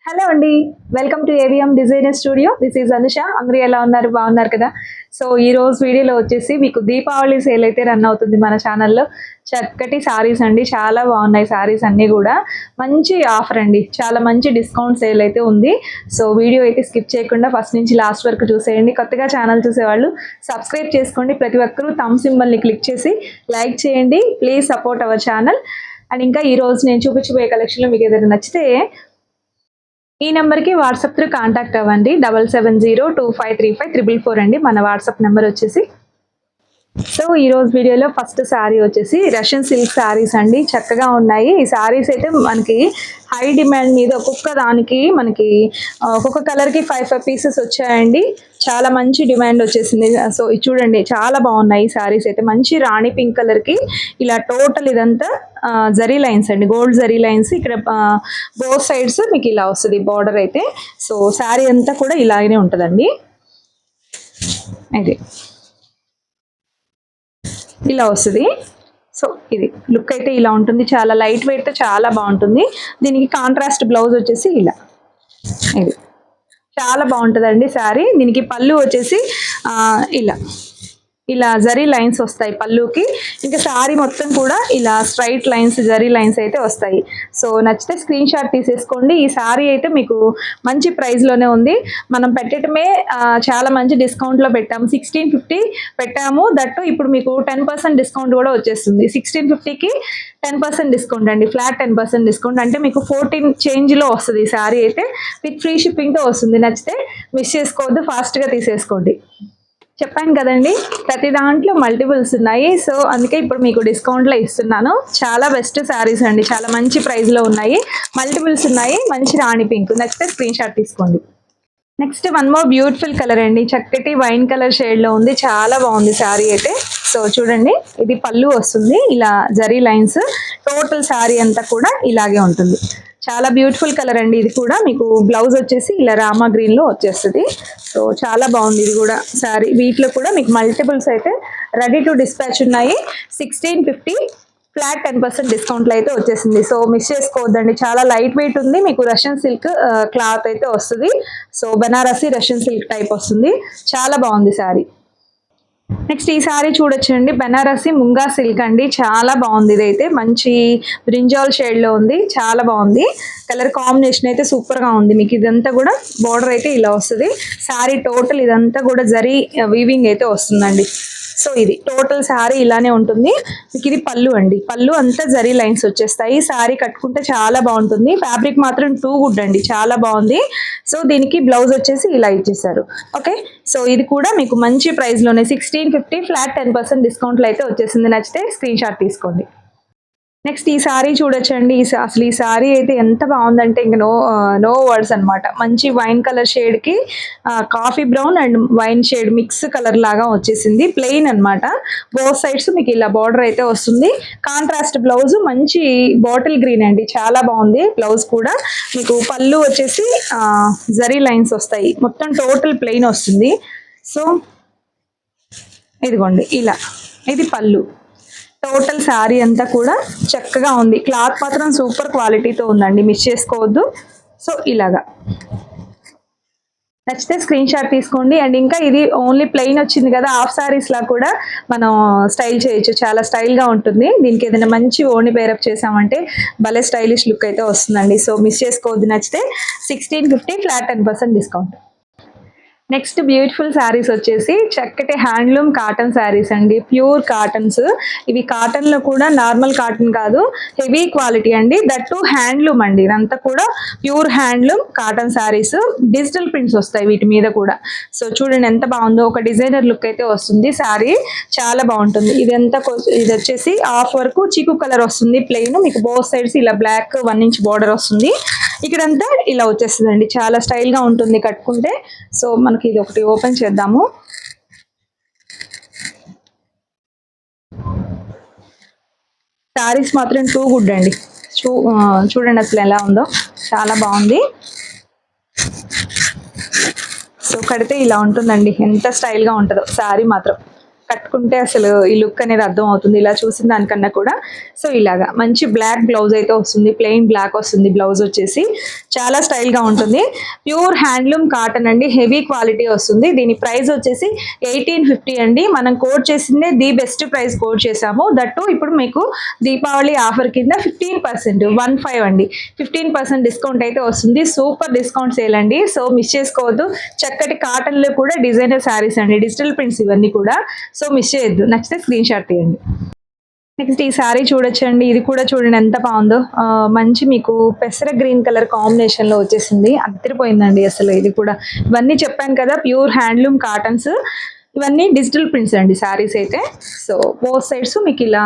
Hello అండి, welcome to AVM designer studio. This is Anusha. అందరూ ఎలా ఉన్నారు? బాగున్నారు కదా? సో ఈ రోజు వీడియోలో వచ్చేసి మీకు దీపావళి సేల్ అయితే రన్ అవుతుంది మన ఛానల్లో. చక్కటి సారీస్ అండి, చాలా బాగున్నాయి సారీస్ అన్నీ కూడా. మంచి ఆఫర్ అండి, చాలా మంచి డిస్కౌంట్ సేల్ అయితే ఉంది. సో వీడియో అయితే స్కిప్ చేయకుండా ఫస్ట్ నుంచి లాస్ట్ వరకు చూసేయండి. కొత్తగా ఛానల్ చూసేవాళ్ళు సబ్స్క్రైబ్ చేసుకోండి. ప్రతి ఒక్కరూ థమ్ సింబల్ని క్లిక్ చేసి లైక్ చేయండి. Please support our channel. And ఇంకా ఈ రోజు నేను చూపించబోయే కలెక్షన్లో మీకు ఏదైనా నచ్చితే ఈ నెంబర్కి వాట్సాప్ త్రూ కాంటాక్ట్ అవ్వండి. 7702535444 అండి మన వాట్సాప్ నెంబర్ వచ్చేసి. సో ఈరోజు వీడియోలో ఫస్ట్ శారీ వచ్చేసి రష్యన్ సిల్క్ శారీస్ అండి, చక్కగా ఉన్నాయి. ఈ శారీస్ అయితే మనకి హై డిమాండ్ మీద ఒక్కొక్క దానికి మనకి ఒక్కొక్క కలర్కి 5 పీసెస్ వచ్చాయండి. చాలా మంచి డిమాండ్ వచ్చేసింది. సో ఇది చూడండి, చాలా బాగున్నాయి ఈ శారీస్ అయితే. మంచి రాణి పింక్ కలర్కి ఇలా టోటల్ ఇదంతా జరీ లైన్స్ అండి, గోల్డ్ జరీ లైన్స్. ఇక్కడ బోత్ సైడ్స్ మీకు ఇలా వస్తుంది బార్డర్ అయితే. సో శారీ అంతా కూడా ఇలాగనే ఉంటుందండి. అయితే ఇలా వస్తుంది. సో ఇది లుక్ అయితే ఇలా ఉంటుంది, చాలా లైట్ వెయిట్, చాలా బాగుంటుంది. దీనికి కాంట్రాస్ట్ బ్లౌజ్ వచ్చేసి ఇలా, ఇది చాలా బాగుంటుందండి శారీ. దీనికి పళ్ళు వచ్చేసి ఇలా జరీ లైన్స్ వస్తాయి పళ్ళుకి. ఇంకా శారీ మొత్తం కూడా ఇలా స్ట్రైట్ లైన్స్, జరీ లైన్స్ అయితే వస్తాయి. సో నచ్చితే స్క్రీన్ షాట్ తీసేసుకోండి. ఈ శారీ అయితే మీకు మంచి ప్రైస్లోనే ఉంది. మనం పెట్టడమే చాలా మంచి డిస్కౌంట్లో పెట్టాము. 1650 పెట్టాము. దట్టు ఇప్పుడు మీకు 10% డిస్కౌంట్ కూడా వచ్చేస్తుంది. 1650కి 10% డిస్కౌంట్ అండి, ఫ్లాట్ 10% డిస్కౌంట్. అంటే మీకు 14 చేంజ్లో వస్తుంది ఈ శారీ అయితే. విత్ ఫ్రీ షిప్పింగ్తో వస్తుంది. నచ్చితే మిస్ చేసుకోవద్దు, ఫాస్ట్గా తీసేసుకోండి. చెప్పాను కదండి, ప్రతి దాంట్లో మల్టిపుల్స్ ఉన్నాయి. సో అందుకే ఇప్పుడు మీకు డిస్కౌంట్లో ఇస్తున్నాను. చాలా బెస్ట్ శారీస్ అండి, చాలా మంచి ప్రైస్లో ఉన్నాయి. మల్టిపుల్స్ ఉన్నాయి. మంచి రాణి పింక్. నచ్చితే స్క్రీన్ షాట్ తీసుకోండి. Next one more beautiful colour అండి, చక్కటి వైన్ కలర్ షేడ్లో ఉంది. చాలా బాగుంది శారీ అయితే. సో చూడండి, ఇది పళ్ళు వస్తుంది, ఇలా జరీ లైన్స్. టోటల్ శారీ అంతా కూడా ఇలాగే ఉంటుంది. చాలా బ్యూటిఫుల్ కలర్ అండి. ఇది కూడా మీకు బ్లౌజ్ వచ్చేసి ఇలా రామా గ్రీన్లో వచ్చేస్తుంది. సో చాలా బాగుంది ఇది కూడా శారీ. వీటిలో కూడా మీకు మల్టిపుల్స్ అయితే రెడీ టు డిస్పాచ్ ఉన్నాయి. 1650 ఫ్లాట్ 10% డిస్కౌంట్లో అయితే వచ్చేసింది. సో మిస్ చేసుకోవద్దండి, చాలా లైట్ వెయిట్ ఉంది. మీకు రష్యన్ సిల్క్ క్లాత్ అయితే వస్తుంది. So Banarasi Russian silk type వస్తుంది. చాలా బాగుంది శారీ. నెక్స్ట్ ఈ సారీ చూడొచ్చండి, బనారసి ముంగా సిల్క్ అండి, చాలా బాగుంది. ఇదైతే మంచి బ్రింజాల్ షేడ్లో ఉంది, చాలా బాగుంది. కలర్ కాంబినేషన్ అయితే సూపర్గా ఉంది. మీకు ఇదంతా కూడా బార్డర్ అయితే ఇలా వస్తుంది. శారీ టోటల్ ఇదంతా కూడా జరీ వీవింగ్ అయితే వస్తుందండి. సో ఇది టోటల్ శారీ ఇలానే ఉంటుంది. మీకు ఇది పళ్ళు అండి, పళ్ళు అంతా జరీ లైన్స్ వచ్చేస్తాయి. శారీ కట్టుకుంటే చాలా బాగుంటుంది. ఫ్యాబ్రిక్ మాత్రం టూ గుడ్ అండి, చాలా బాగుంది. సో దీనికి బ్లౌజ్ వచ్చేసి ఇలా ఇచ్చేసారు. ఓకే, సో ఇది కూడా మీకు మంచి ప్రైస్లోనే 1650 ఫ్లాట్ 10% డిస్కౌంట్లో అయితే వచ్చేసింది. నచ్చితే స్క్రీన్ షాట్ తీసుకోండి. నెక్స్ట్ ఈ సారీ చూడొచ్చండి. అసలు ఈ సారీ అయితే ఎంత బాగుందంటే ఇంకా నో వర్డ్స్ అనమాట. మంచి వైన్ కలర్ షేడ్కి coffee brown and wine shade mix colour లాగా వచ్చేసింది. ప్లెయిన్ అనమాట. బోత్ సైడ్స్ మీకు ఇలా బార్డర్ అయితే వస్తుంది. కాంట్రాస్ట్ బ్లౌజ్ మంచి బాటిల్ గ్రీన్ అండి, చాలా బాగుంది. బ్లౌజ్ కూడా మీకు పళ్ళు వచ్చేసి జరీ లైన్స్ వస్తాయి. మొత్తం టోటల్ ప్లెయిన్ వస్తుంది. సో ఇదిగోండి ఇలా, ఇది పళ్ళు. టోటల్ శారీ అంతా కూడా చక్కగా ఉంది. క్లాత్ మాత్రం సూపర్ క్వాలిటీతో ఉందండి, మిస్ చేసుకోవద్దు. సో ఇలాగా నచ్చితే స్క్రీన్ షాట్ తీసుకోండి. అండ్ ఇంకా ఇది ఓన్లీ ప్లెయిన్ వచ్చింది కదా, హాఫ్ శారీస్ లా కూడా మనం స్టైల్ చేయొచ్చు, చాలా స్టైల్గా ఉంటుంది. దీనికి ఏదైనా మంచి ఓణి పేరప్ చేసామంటే భలే స్టైలిష్ లుక్ అయితే వస్తుందండి. సో మిస్ చేసుకోవద్దు. నచ్చితే 1650 flat 10% discount. Next beautiful saris వచ్చేసి చక్కటి హ్యాండ్లూమ్ కాటన్ శారీస్ అండి, ప్యూర్ కాటన్స్. ఇవి కాటన్లో కూడా నార్మల్ కాటన్ కాదు, హెవీ క్వాలిటీ అండి. దట్టు హ్యాండ్లూమ్ అండి, ఇదంతా కూడా pure handloom cotton saris. Digital prints వస్తాయి వీటి మీద కూడా. సో చూడండి ఎంత బాగుందో, ఒక డిజైనర్ లుక్ అయితే వస్తుంది శారీ, చాలా బాగుంటుంది. ఇది వచ్చేసి హాఫ్ వరకు చీకు కలర్ వస్తుంది ప్లెయిన్. మీకు బోత్ సైడ్స్ ఇలా బ్లాక్ 1 ఇంచ్ బార్డర్ వస్తుంది. ఇక్కడంతా ఇలా వచ్చేస్తుందండి, చాలా స్టైల్గా ఉంటుంది కట్టుకుంటే. సో మనకి ఇది ఒకటి ఓపెన్ చేద్దాము. శారీస్ మాత్రం టూ గుడ్ అండి. చూడండి అసలు ఎలా ఉందో, చాలా బాగుంది. సో కడితే ఇలా ఉంటుందండి, ఎంత స్టైల్గా ఉంటుందో శారీ మాత్రం. కట్టుకుంటే అసలు ఈ లుక్ అనేది అర్థం అవుతుంది. ఇలా చూసిన దానికన్నా కూడా సో ఇలాగా మంచి బ్లాక్ బ్లౌజ్ అయితే వస్తుంది, ప్లెయిన్ బ్లాక్ వస్తుంది బ్లౌజ్ వచ్చేసి, చాలా స్టైల్గా ఉంటుంది. ప్యూర్ హ్యాండ్లూమ్ కాటన్ అండి, హెవీ క్వాలిటీ వస్తుంది. దీని ప్రైస్ వచ్చేసి 1850 అండి. మనం కోడ్ చేసిందే ది బెస్ట్ ప్రైస్ కోడ్ చేసాము. దట్టు ఇప్పుడు మీకు దీపావళి ఆఫర్ కింద 15% 15 అండి, 15% డిస్కౌంట్ అయితే వస్తుంది. సూపర్ డిస్కౌంట్ సేల్ అండి, సో మిస్ చేసుకోవద్దు. చక్కటి కాటన్లో కూడా డిజైనర్ శారీస్ అండి, డిజిటల్ ప్రింట్స్ ఇవన్నీ కూడా, సో మిస్ చేయొద్దు. నచ్చితే స్క్రీన్ షాట్ తీయండి. నెక్స్ట్ ఈ శారీ చూడొచ్చండి, ఇది కూడా చూడండి ఎంత బాగుందో. మంచి మీకు పెసర గ్రీన్ కలర్ కాంబినేషన్లో వచ్చేసింది, అదిరిపోయిందండి అసలు. ఇది కూడా ఇవన్నీ చెప్పాను కదా, ప్యూర్ హ్యాండ్లూమ్ కాటన్స్, ఇవన్నీ డిజిటల్ ప్రింట్స్ అండి శారీస్ అయితే. సో బోత్ సైడ్స్ మీకు ఇలా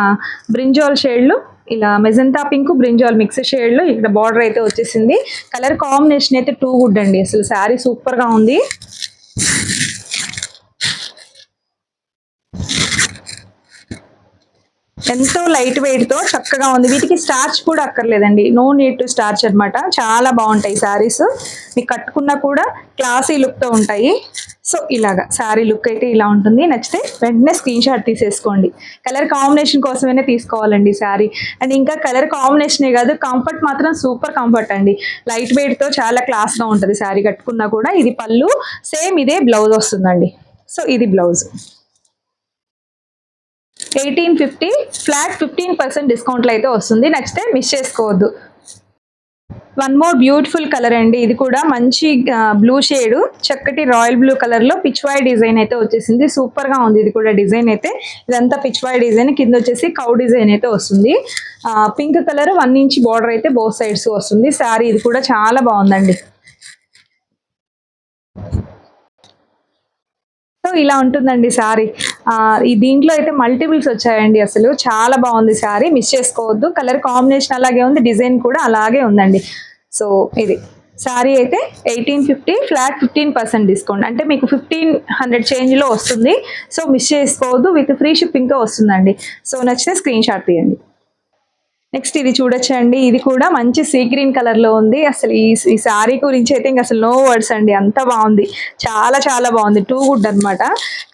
బ్రింజాల్ షేడ్లు, ఇలా మెజంతా పింక్ బ్రింజాల్ మిక్స్ షేడ్లో ఇక్కడ బార్డర్ అయితే వచ్చేసింది. కలర్ కాంబినేషన్ అయితే టూ గుడ్ అండి, అసలు శారీ సూపర్గా ఉంది. ఎంతో లైట్ వెయిట్ తో చక్కగా ఉంది. వీటికి స్టార్చ్ కూడా అక్కర్లేదండి, నో నీడ్ టు స్టార్చ్ అనమాట. చాలా బాగుంటాయి శారీస్, మీకు కట్టుకున్నా కూడా క్లాసీ లుక్ తో ఉంటాయి. సో ఇలాగా శారీ లుక్ అయితే ఇలా ఉంటుంది. నచ్చితే వెంటనే స్క్రీన్ షాట్ తీసేసుకోండి. కలర్ కాంబినేషన్ కోసమైనా తీసుకోవాలండి శారీ. అండ్ ఇంకా కలర్ కాంబినేషనే కాదు, కంఫర్ట్ మాత్రం సూపర్ కంఫర్ట్ అండి. లైట్ వెయిట్ తో చాలా క్లాస్ గా ఉంటుంది శారీ కట్టుకున్నా కూడా. ఇది పళ్ళు, సేమ్ ఇదే బ్లౌజ్ వస్తుందండి. సో ఇది బ్లౌజ్. 1850 ఫ్లాట్ 15% డిస్కౌంట్లో అయితే వస్తుంది. నచ్చితే మిస్ చేసుకోవద్దు. వన్ మోర్ బ్యూటిఫుల్ కలర్ అండి, ఇది కూడా మంచి బ్లూ షేడ్, చక్కటి రాయల్ బ్లూ కలర్ లో పిచ్వాయ్ డిజైన్ అయితే వచ్చేసింది. సూపర్ గా ఉంది ఇది కూడా డిజైన్ అయితే. ఇదంతా పిచ్వాయ్ డిజైన్, కింద వచ్చేసి కౌ డిజైన్ అయితే వస్తుంది. పింక్ కలర్ 1 ఇంచ్ బార్డర్ అయితే బోత్ సైడ్స్ వస్తుంది. శారీ ఇది కూడా చాలా బాగుందండి. సో ఇలా ఉంటుందండి శారీ. ఈ దీంట్లో అయితే మల్టిపుల్స్ వచ్చాయండి, అసలు చాలా బాగుంది శారీ, మిస్ చేసుకోవద్దు. కలర్ కాంబినేషన్ అలాగే ఉంది, డిజైన్ కూడా అలాగే ఉందండి. సో ఇది శారీ అయితే 1850 ఫ్లాట్ 15% డిస్కౌంట్, అంటే మీకు 1500 చేంజ్లో వస్తుంది. సో మిస్ చేసుకోవద్దు, విత్ ఫ్రీ షిప్పింగ్తో వస్తుందండి. సో నచ్చితే స్క్రీన్ షాట్ తీయండి. నెక్స్ట్ ఇది చూడొచ్చండి, ఇది కూడా మంచి సీ గ్రీన్ కలర్ లో ఉంది. అసలు ఈ శారీ గురించి అయితే ఇంకా అసలు నో వర్డ్స్ అండి, అంత బాగుంది, చాలా చాలా బాగుంది, టూ గుడ్ అనమాట.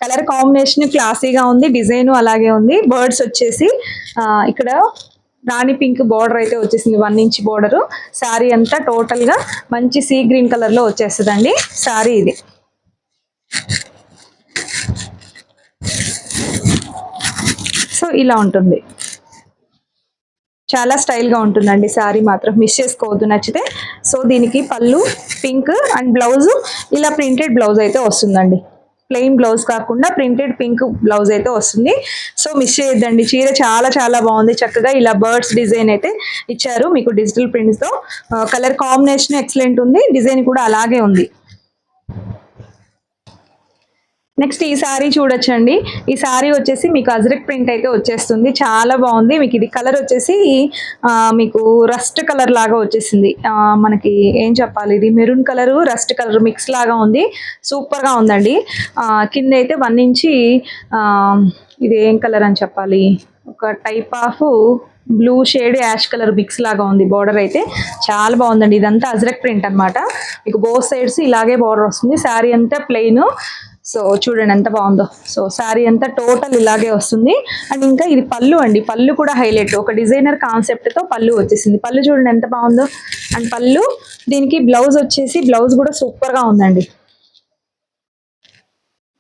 కలర్ కాంబినేషన్ క్లాసీగా ఉంది, డిజైన్ అలాగే ఉంది. బర్డ్స్ వచ్చేసి ఇక్కడ రాణి పింక్ బార్డర్ అయితే వచ్చేసింది, 1 ఇంచ్ బార్డర్. శారీ అంతా టోటల్ గా మంచి సీ గ్రీన్ కలర్ లో వచ్చేస్తుందండి శారీ ఇది. సో ఇలా ఉంటుంది, చాలా స్టైల్గా ఉంటుందండి శారీ, మాత్రం మిస్ చేసుకోవద్దు నచ్చితే. సో దీనికి పళ్ళు పింక్ అండ్ బ్లౌజ్ ఇలా ప్రింటెడ్ బ్లౌజ్ అయితే వస్తుందండి, ప్లెయిన్ బ్లౌజ్ కాకుండా ప్రింటెడ్ పింక్ బ్లౌజ్ అయితే వస్తుంది. సో మిస్ చేయొద్దండి, చీర చాలా చాలా బాగుంది. చక్కగా ఇలా బర్డ్స్ డిజైన్ అయితే ఇచ్చారు మీకు డిజిటల్ ప్రింట్స్తో. కలర్ కాంబినేషన్ ఎక్సలెంట్ ఉంది, డిజైన్ కూడా అలాగే ఉంది. నెక్స్ట్ ఈ శారీ చూడొచ్చండి, ఈ శారీ వచ్చేసి మీకు అజ్రక్ ప్రింట్ అయితే వచ్చేస్తుంది, చాలా బాగుంది. మీకు ఇది కలర్ వచ్చేసి మీకు రస్ట్ కలర్ లాగా వచ్చేసింది. మనకి ఏం చెప్పాలి, ఇది maroon colour rust colour mix లాగా ఉంది, సూపర్గా ఉందండి. కింద అయితే 1 ఇంచి ఇది ఏం కలర్ అని చెప్పాలి, ఒక type of blue shade ash colour mix లాగా ఉంది. బార్డర్ అయితే చాలా బాగుందండి, ఇదంతా అజ్రక్ ప్రింట్ అనమాట. మీకు బోత్ సైడ్స్ ఇలాగే బార్డర్ వస్తుంది. శారీ అంతా ప్లెయిన్. సో చూడండి ఎంత బాగుందో. సో శారీ అంతా టోటల్ ఇలాగే వస్తుంది. అండ్ ఇంకా ఇది పళ్ళు అండి, పళ్ళు కూడా హైలైట్, ఒక డిజైనర్ కాన్సెప్ట్తో పళ్ళు వచ్చేసింది. పళ్ళు చూడండి ఎంత బాగుందో. అండ్ పళ్ళు దీనికి బ్లౌజ్ వచ్చేసి, బ్లౌజ్ కూడా సూపర్గా ఉందండి.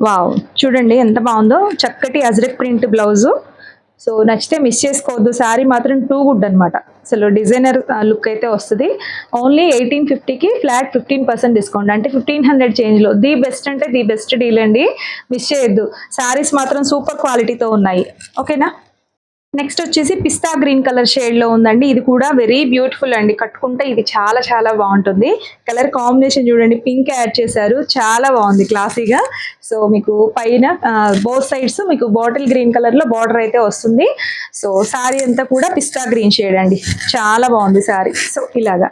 వావ్, చూడండి ఎంత బాగుందో, చక్కటి అజ్రక్ ప్రింట్ బ్లౌజు. సో నచ్చితే మిస్ చేసుకోవద్దు, శారీ మాత్రం టూ గుడ్ అనమాట. అసలు డిజైనర్ లుక్ అయితే వస్తుంది. ఓన్లీ 1850కి ఫ్లాట్ 15% డిస్కౌంట్, అంటే 1500 చేంజ్లో ది బెస్ట్, అంటే ది బెస్ట్ డీల్ అండి, మిస్ చేయొద్దు. శారీస్ మాత్రం సూపర్ క్వాలిటీతో ఉన్నాయి, ఓకేనా. నెక్స్ట్ వచ్చేసి పిస్తా గ్రీన్ కలర్ షేడ్లో ఉందండి, ఇది కూడా వెరీ బ్యూటిఫుల్ అండి. కట్టుకుంటే ఇది చాలా చాలా బాగుంటుంది. కలర్ కాంబినేషన్ చూడండి, పింక్ యాడ్ చేశారు, చాలా బాగుంది క్లాసీగా. సో మీకు పైన బోత్ సైడ్స్ మీకు బాటిల్ గ్రీన్ కలర్లో బార్డర్ అయితే వస్తుంది. సో శారీ అంతా కూడా పిస్తా గ్రీన్ షేడ్ అండి, చాలా బాగుంది శారీ. సో ఇలాగా.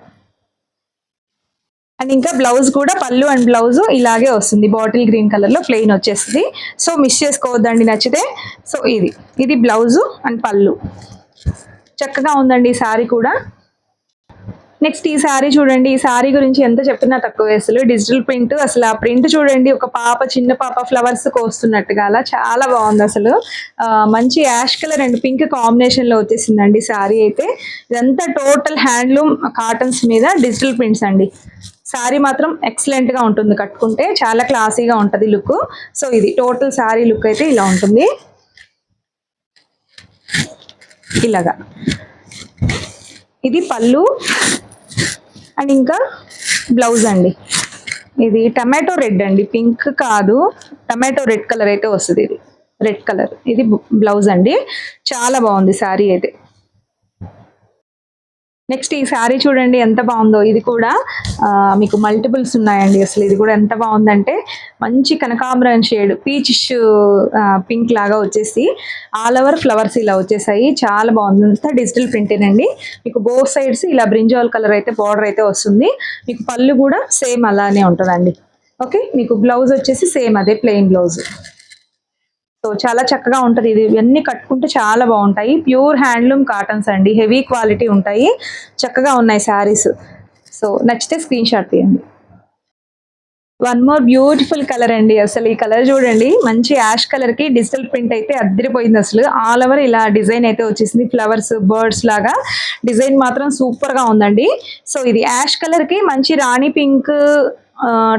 అండ్ ఇంకా బ్లౌజ్ కూడా పళ్ళు అండ్ బ్లౌజ్ ఇలాగే వస్తుంది, బాటిల్ గ్రీన్ కలర్లో ప్లెయిన్ వచ్చేస్తుంది. సో మిస్ చేసుకోవద్దండి నచ్చితే. సో ఇది బ్లౌజు అండ్ పళ్ళు, చక్కగా ఉందండి ఈ శారీ కూడా. నెక్స్ట్ ఈ శారీ చూడండి. ఈ శారీ గురించి ఎంత చెప్పినా తక్కువే. అసలు డిజిటల్ ప్రింట్, అసలు ఆ ప్రింట్ చూడండి, ఒక పాప, చిన్న పాప ఫ్లవర్స్ కోస్తున్నట్టుగా అలా చాలా బాగుంది అసలు. మంచి ash colour and pink combination లో వచ్చేసిందండి శారీ అయితే. ఇదంతా టోటల్ హ్యాండ్లూమ్ కాటన్స్ మీద డిజిటల్ ప్రింట్స్ అండి. శారీ మాత్రం ఎక్సలెంట్ గా ఉంటుంది, కట్టుకుంటే చాలా క్లాసీగా ఉంటది లుక్. సో ఇది టోటల్ శారీ లుక్ అయితే ఇలా ఉంటుంది, ఇలాగా. ఇది పళ్ళు అండ్ ఇంకా బ్లౌజ్ అండి. ఇది టమాటో రెడ్ అండి, పింక్ కాదు, టమాటో రెడ్ కలర్ అయితే వస్తుంది. ఇది రెడ్ కలర్, ఇది బ్లౌజ్ అండి. చాలా బాగుంది శారీ అయితే. నెక్స్ట్ ఈ శారీ చూడండి ఎంత బాగుందో. ఇది కూడా మీకు మల్టిపుల్స్ ఉన్నాయండి. అసలు ఇది కూడా ఎంత బాగుందంటే మంచి కనకాంబరం షేడ్, పీచ్ పింక్ లాగా వచ్చేసి ఆల్ ఓవర్ ఫ్లవర్స్ ఇలా వచ్చేసాయి. చాలా బాగుంది, అంతా డిజిటల్ ప్రింటేనండి. మీకు బోత్ సైడ్స్ ఇలా బ్రింజాల్ కలర్ అయితే బార్డర్ అయితే వస్తుంది. మీకు పళ్ళు కూడా సేమ్ అలానే ఉంటుందండి. ఓకే, మీకు బ్లౌజ్ వచ్చేసి సేమ్ అదే ప్లెయిన్ బ్లౌజ్. సో చాలా చక్కగా ఉంటుంది. ఇది ఇవన్నీ కట్టుకుంటే చాలా బాగుంటాయి. ప్యూర్ హ్యాండ్లూమ్ కాటన్స్ అండి, హెవీ క్వాలిటీ ఉంటాయి, చక్కగా ఉన్నాయి శారీస్. సో నచ్చితే స్క్రీన్ షాట్ తీయండి. వన్ మోర్ బ్యూటిఫుల్ కలర్ అండి. అసలు ఈ కలర్ చూడండి, మంచి యాష్ కలర్ కి డిజిటల్ ప్రింట్ అయితే అద్దరిపోయింది. అసలు ఆల్ ఓవర్ ఇలా డిజైన్ అయితే వచ్చేసింది, ఫ్లవర్స్, బర్డ్స్ లాగా డిజైన్ మాత్రం సూపర్ గా ఉందండి. సో ఇది యాష్ కలర్ కి మంచి రాణి పింక్,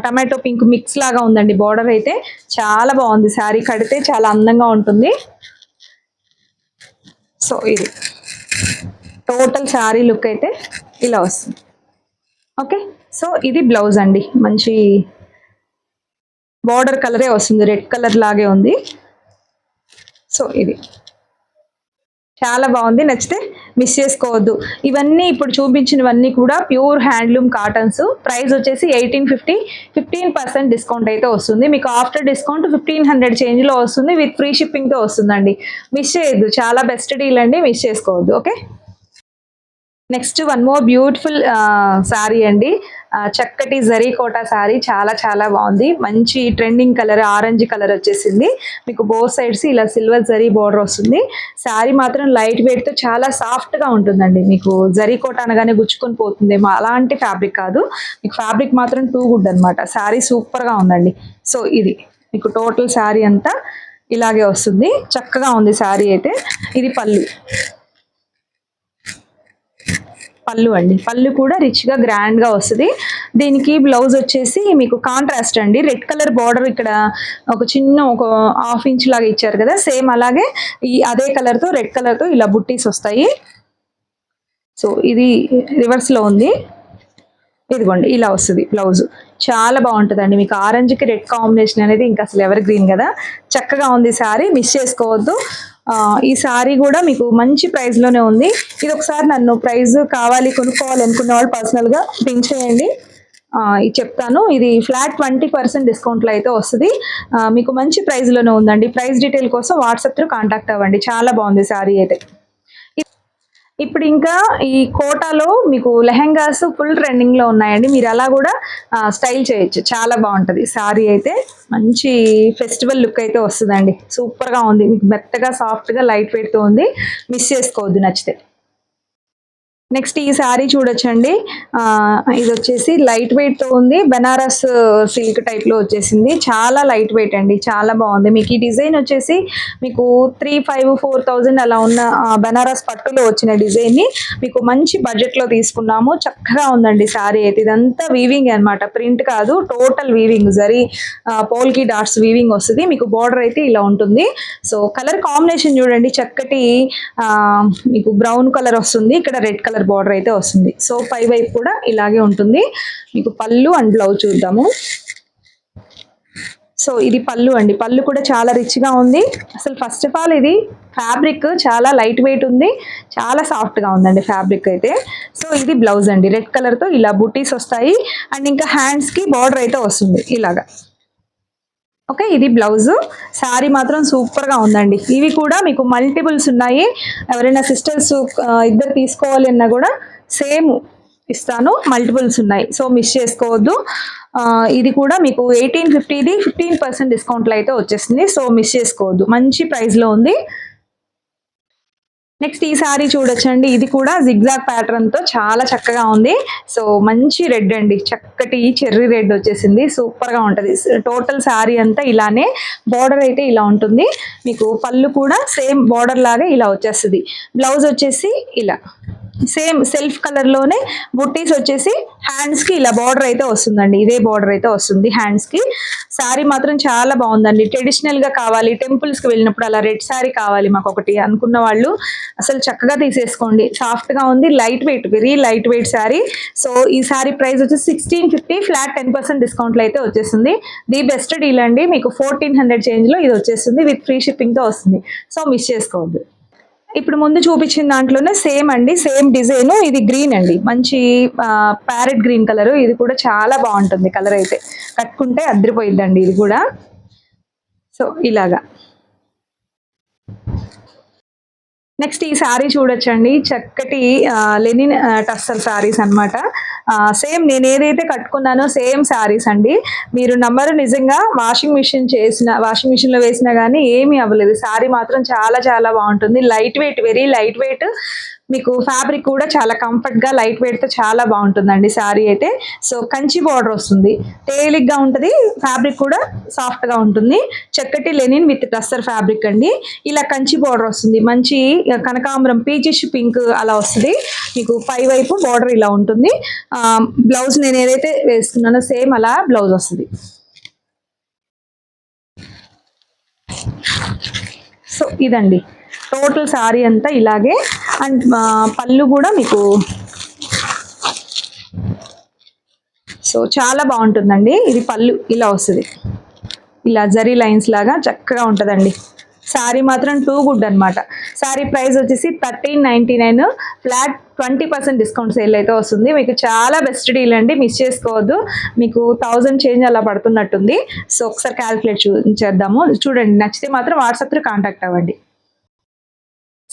టమాటో పింక్ మిక్స్ లాగా ఉందండి. బార్డర్ అయితే చాలా బాగుంది, శారీ కడితే చాలా అందంగా ఉంటుంది. సో ఇది టోటల్ శారీ లుక్ అయితే ఇలా వస్తుంది. ఓకే, సో ఇది బ్లౌజ్ అండి, మంచి బార్డర్ కలరే వస్తుంది, రెడ్ కలర్ లాగే ఉంది. సో ఇది చాలా బాగుంది, నచ్చితే మిస్ చేసుకోవద్దు. ఇవన్నీ ఇప్పుడు చూపించినవన్నీ కూడా ప్యూర్ హ్యాండ్లూమ్ కాటన్స్. ప్రైస్ వచ్చేసి 1850, 15% డిస్కౌంట్ అయితే వస్తుంది. మీకు ఆఫ్టర్ డిస్కౌంట్ 1500 చేంజ్లో వస్తుంది, విత్ ఫ్రీ షిప్పింగ్తో వస్తుందండి. మిస్ చేయొద్దు, చాలా బెస్ట్ డీల్ అండి, మిస్ చేసుకోవద్దు. Okay, next one more beautiful sari అండి. చక్కటి జరీ కోటా శారీ, చాలా చాలా బాగుంది. మంచి ట్రెండింగ్ కలర్, ఆరెంజ్ కలర్ వచ్చేసింది. మీకు బోత్ సైడ్స్ ఇలా సిల్వర్ జరీ బోర్డర్ వస్తుంది. శారీ మాత్రం లైట్ వెయిట్ తో చాలా సాఫ్ట్ గా ఉంటుందండి. మీకు జరీ కోట అనగానే గుచ్చుకొని పోతుంది, అలాంటి ఫ్యాబ్రిక్ కాదు. మీకు ఫ్యాబ్రిక్ మాత్రం టూ గుడ్ అనమాట. శారీ సూపర్ గా ఉందండి. సో ఇది మీకు టోటల్ శారీ అంతా ఇలాగే వస్తుంది, చక్కగా ఉంది శారీ అయితే. ఇది పళ్ళు, పళ్ళు అండి. పళ్ళు కూడా రిచ్ గా గ్రాండ్ గా వస్తుంది. దీనికి బ్లౌజ్ వచ్చేసి మీకు కాంట్రాస్ట్ అండి, రెడ్ కలర్ బార్డర్ ఇక్కడ ఒక చిన్న ఒక ½ ఇంచ్ లాగా ఇచ్చారు కదా, సేమ్ అలాగే ఈ అదే కలర్ తో రెడ్ కలర్ తో ఇలా బుట్టీస్ వస్తాయి. సో ఇది రివర్స్ లో ఉంది, ఇదిగోండి ఇలా వస్తుంది బ్లౌజ్. చాలా బాగుంటుందండి. మీకు ఆరెంజ్ కి రెడ్ కాంబినేషన్ అనేది ఇంకా అసలు ఎవర్ గ్రీన్ కదా, చక్కగా ఉంది శారీ, మిస్ చేసుకోవద్దు. ఈ శారీ కూడా మీకు మంచి ప్రైస్ లోనే ఉంది. ఇది ఒకసారి నన్ను ప్రైస్ కావాలి, కొనుక్కోవాలి అనుకున్న వాళ్ళు పర్సనల్ గా పింక్ చేయండి, ఇది చెప్తాను. ఇది ఫ్లాట్ 20% డిస్కౌంట్లో అయితే వస్తుంది. మీకు మంచి ప్రైస్ లోనే ఉందండి. ప్రైస్ డీటెయిల్ కోసం వాట్సాప్ త్రూ కాంటాక్ట్ అవ్వండి. చాలా బాగుంది శారీ అయితే. ఇప్పుడు ఇంకా ఈ కోటాలో మీకు లెహెంగాస్ ఫుల్ ట్రెండింగ్ లో ఉన్నాయండి. మీరు అలా కూడా స్టైల్ చేయొచ్చు, చాలా బాగుంటది. శారీ అయితే మంచి ఫెస్టివల్ లుక్ అయితే వస్తుందండి, సూపర్ గా ఉంది. మీకు మెత్తగా సాఫ్ట్ గా లైట్ వెయిట్ తో ఉంది, మిస్ చేసుకోవద్దు నచ్చితే. నెక్స్ట్ ఈ శారీ చూడొచ్చండి. ఇది వచ్చేసి లైట్ వెయిట్ తో ఉంది, బెనారస్ సిల్క్ టైప్ లో వచ్చేసింది. చాలా లైట్ వెయిట్ అండి, చాలా బాగుంది. మీకు ఈ డిజైన్ వచ్చేసి మీకు 3,500-4,000 అలా ఉన్న బెనారస్ పట్టులో వచ్చిన డిజైన్ ని మీకు మంచి బడ్జెట్ లో తీసుకున్నాము. చక్కగా ఉందండి శారీ అయితే. ఇదంతా వీవింగ్ అనమాట, ప్రింట్ కాదు, total weaving, zari polka dots weaving వస్తుంది. మీకు బార్డర్ అయితే ఇలా ఉంటుంది. సో కలర్ కాంబినేషన్ చూడండి, చక్కటి మీకు బ్రౌన్ కలర్ వస్తుంది, ఇక్కడ రెడ్ కలర్ బార్డర్ అయితే వస్తుంది. సో పై వైపు కూడా ఇలాగే ఉంటుంది. మీకు పళ్ళు అండ్ బ్లౌజ్ చూద్దాము. సో ఇది పళ్ళు అండి, పళ్ళు కూడా చాలా రిచ్ గా ఉంది. అసలు ఫస్ట్ ఆఫ్ ఆల్ ఇది ఫ్యాబ్రిక్ చాలా లైట్ వెయిట్ ఉంది, చాలా సాఫ్ట్ గా ఉందండి ఫ్యాబ్రిక్ అయితే. సో ఇది బ్లౌజ్ అండి, రెడ్ కలర్ తో ఇలా బుటీస్ వస్తాయి అండ్ ఇంకా హ్యాండ్స్ కి బార్డర్ అయితే వస్తుంది ఇలాగా. ఓకే, ఇది బ్లౌజ్. శారీ మాత్రం సూపర్ గా ఉందండి. ఇవి కూడా మీకు మల్టిపుల్స్ ఉన్నాయి, ఎవరైనా సిస్టర్స్ ఇద్దరు తీసుకోవాలి అన్నా కూడా సేమ్ ఇస్తాను, మల్టిపుల్స్ ఉన్నాయి. సో మిస్ చేసుకోవద్దు. ఇది కూడా మీకు 1850ది 15% డిస్కౌంట్లో అయితే వచ్చేసింది. సో మిస్ చేసుకోవద్దు, మంచి ప్రైస్లో ఉంది. నెక్స్ట్ ఈ సారీ చూడొచ్చండి, ఇది కూడా జిగ్జాగ్ ప్యాటర్న్ తో చాలా చక్కగా ఉంది. సో మంచి రెడ్ అండి, చక్కటి చెర్రీ రెడ్ వచ్చేసింది, సూపర్ గా ఉంటది. టోటల్ సారీ అంతా ఇలానే, బార్డర్ అయితే ఇలా ఉంటుంది మీకు. పళ్ళు కూడా సేమ్ బార్డర్ లాగా ఇలా వచ్చేస్తుంది. బ్లౌజ్ వచ్చేసి ఇలా సేమ్ సెల్ఫ్ కలర్ లోనే బుట్టీస్ వచ్చేసి హ్యాండ్స్ కి ఇలా బార్డర్ అయితే వస్తుందండి. ఇదే బార్డర్ అయితే వస్తుంది హ్యాండ్స్ కి. శారీ మాత్రం చాలా బాగుందండి. ట్రెడిషనల్ గా కావాలి, టెంపుల్స్ కి వెళ్ళినప్పుడు అలా రెడ్ శారీ కావాలి మాకు ఒకటి అనుకున్న వాళ్ళు అసలు చక్కగా తీసేసుకోండి. సాఫ్ట్ గా ఉంది, light weight, very light weight sari. So ఈ శారీ ప్రైస్ వచ్చి 1650, ఫ్లాట్ 10% డిస్కౌంట్ లో అయితే వచ్చేస్తుంది. ది బెస్ట్ డీల్ అండి, మీకు 1400 చేంజ్ లో ఇది వచ్చేస్తుంది, విత్ ఫ్రీ షిప్పింగ్ తో వస్తుంది. సో మిస్ చేసుకోవద్దు. ఇప్పుడు ముందు చూపించిన దాంట్లోనే సేమ్ అండి, సేమ్ డిజైన్. ఇది గ్రీన్ అండి, మంచి ప్యారెట్ గ్రీన్ కలర్. ఇది కూడా చాలా బాగుంటుంది కలర్, అయితే కట్టుకుంటే అదిరిపోయిద్దండి ఇది కూడా. సో ఇలాగా. నెక్స్ట్ ఈ శారీ చూడొచ్చండి, చక్కటి లెనిన్ టస్సర్ శారీస్ అనమాట. సేమ్ నేను ఏదైతే కట్టుకున్నానో సేమ్ శారీస్ అండి. మీరు నమ్మరు, నిజంగా వాషింగ్ మిషన్ లో వేసినా కానీ ఏమీ అవ్వలేదు. శారీ మాత్రం చాలా చాలా బాగుంటుంది. Light weight, very light weight. మీకు ఫ్యాబ్రిక్ కూడా చాలా కంఫర్ట్ గా లైట్ వెయిట్ తో చాలా బాగుంటుందండి శారీ అయితే. సో కంచి బార్డర్ వస్తుంది, తేలిగ్గా ఉంటుంది, ఫ్యాబ్రిక్ కూడా సాఫ్ట్ గా ఉంటుంది. చక్కటి లెనిన్ విత్ టస్సర్ ఫ్యాబ్రిక్ అండి. ఇలా కంచి బార్డర్ వస్తుంది, మంచి కనకాంబరం పీచిష్ పింక్ అలా వస్తుంది మీకు. పై వైపు బార్డర్ ఇలా ఉంటుంది. బ్లౌజ్ నేను ఏదైతే వేసుకున్నానో సేమ్ అలా బ్లౌజ్ వస్తుంది. సో ఇదండి టోటల్ శారీ అంతా ఇలాగే. అండ్ పళ్ళు కూడా మీకు సో చాలా బాగుంటుందండి. ఇది పళ్ళు ఇలా వస్తుంది, ఇలా జరీ లైన్స్ లాగా చక్కగా ఉంటుందండి. శారీ మాత్రం టూ గుడ్ అనమాట. శారీ ప్రైస్ వచ్చేసి 1399, ఫ్లాట్ 20% డిస్కౌంట్ సేల్ అయితే వస్తుంది. మీకు చాలా బెస్ట్ డీల్ అండి, మిస్ చేసుకోవద్దు. మీకు 1000 చేంజ్ అలా పడుతున్నట్టుంది. సో ఒకసారి క్యాల్కులేట్ చేద్దాము, చూడండి. నచ్చితే మాత్రం వాట్సాప్ త్రూ కాంటాక్ట్ అవ్వండి.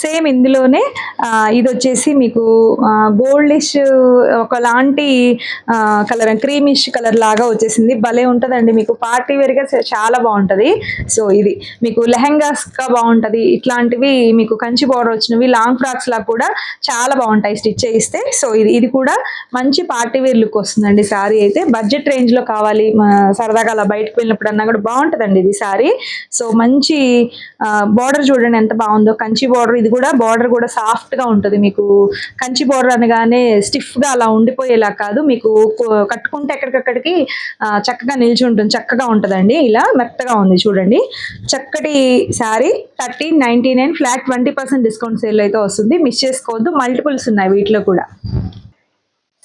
సేమ్ ఇందులోనే ఇది వచ్చేసి మీకు గోల్డిష్ ఒకలాంటి కలర్, క్రీమిష్ కలర్ లాగా వచ్చేసింది. భలే ఉంటుందండి, మీకు పార్టీ వేర్గా చాలా బాగుంటుంది. సో ఇది మీకు లెహెంగాస్గా బాగుంటుంది. ఇట్లాంటివి మీకు కంచి బార్డర్ వచ్చినవి లాంగ్ ఫ్రాక్స్ లాగా కూడా చాలా బాగుంటాయి స్టిచ్ చేయిస్తే. సో ఇది కూడా మంచి పార్టీ వేర్ లుక్ వస్తుందండి. శారీ అయితే బడ్జెట్ రేంజ్లో కావాలి, సరదాగా అలా బయటకు వెళ్ళినప్పుడు అన్నా కూడా బాగుంటుందండి ఇది శారీ. సో మంచి బార్డర్ చూడండి ఎంత బాగుందో, కంచి బార్డర్. ఇది కూడా బార్డర్ కూడా సాఫ్ట్ గా ఉంటుంది మీకు. కంచి బార్డర్ అనగానే స్టిఫ్ గా అలా ఉండిపోయేలా కాదు, మీకు కట్టుకుంటే ఎక్కడికక్కడికి చక్కగా నిలిచి ఉంటుంది, చక్కగా ఉంటుందండి. ఇలా మెత్తగా ఉంది చూడండి. చక్కటి శారీ 1399, ఫ్లాట్ 20% డిస్కౌంట్ సేల్ అయితే వస్తుంది. మిస్ చేసుకోవద్దు, మల్టిపుల్స్ ఉన్నాయి వీటిలో కూడా.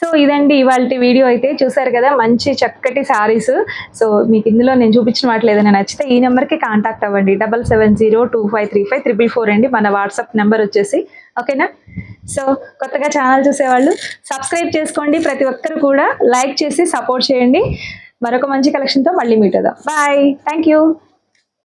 సో ఇదండి ఇవాళ వీడియో అయితే. చూసారు కదా మంచి చక్కటి శారీస్. సో మీకు ఇందులో నేను చూపించిన వాటిలో ఏదైనా నచ్చితే ఈ నెంబర్కి కాంటాక్ట్ అవ్వండి, 7702535444 అండి మన వాట్సాప్ నెంబర్ వచ్చేసి. ఓకేనా? సో కొత్తగా ఛానల్ చూసేవాళ్ళు సబ్స్క్రైబ్ చేసుకోండి, ప్రతి ఒక్కరు కూడా లైక్ చేసి సపోర్ట్ చేయండి. మరొక మంచి కలెక్షన్తో మళ్ళీ మీట్ అవుదాం. Bye, thank you.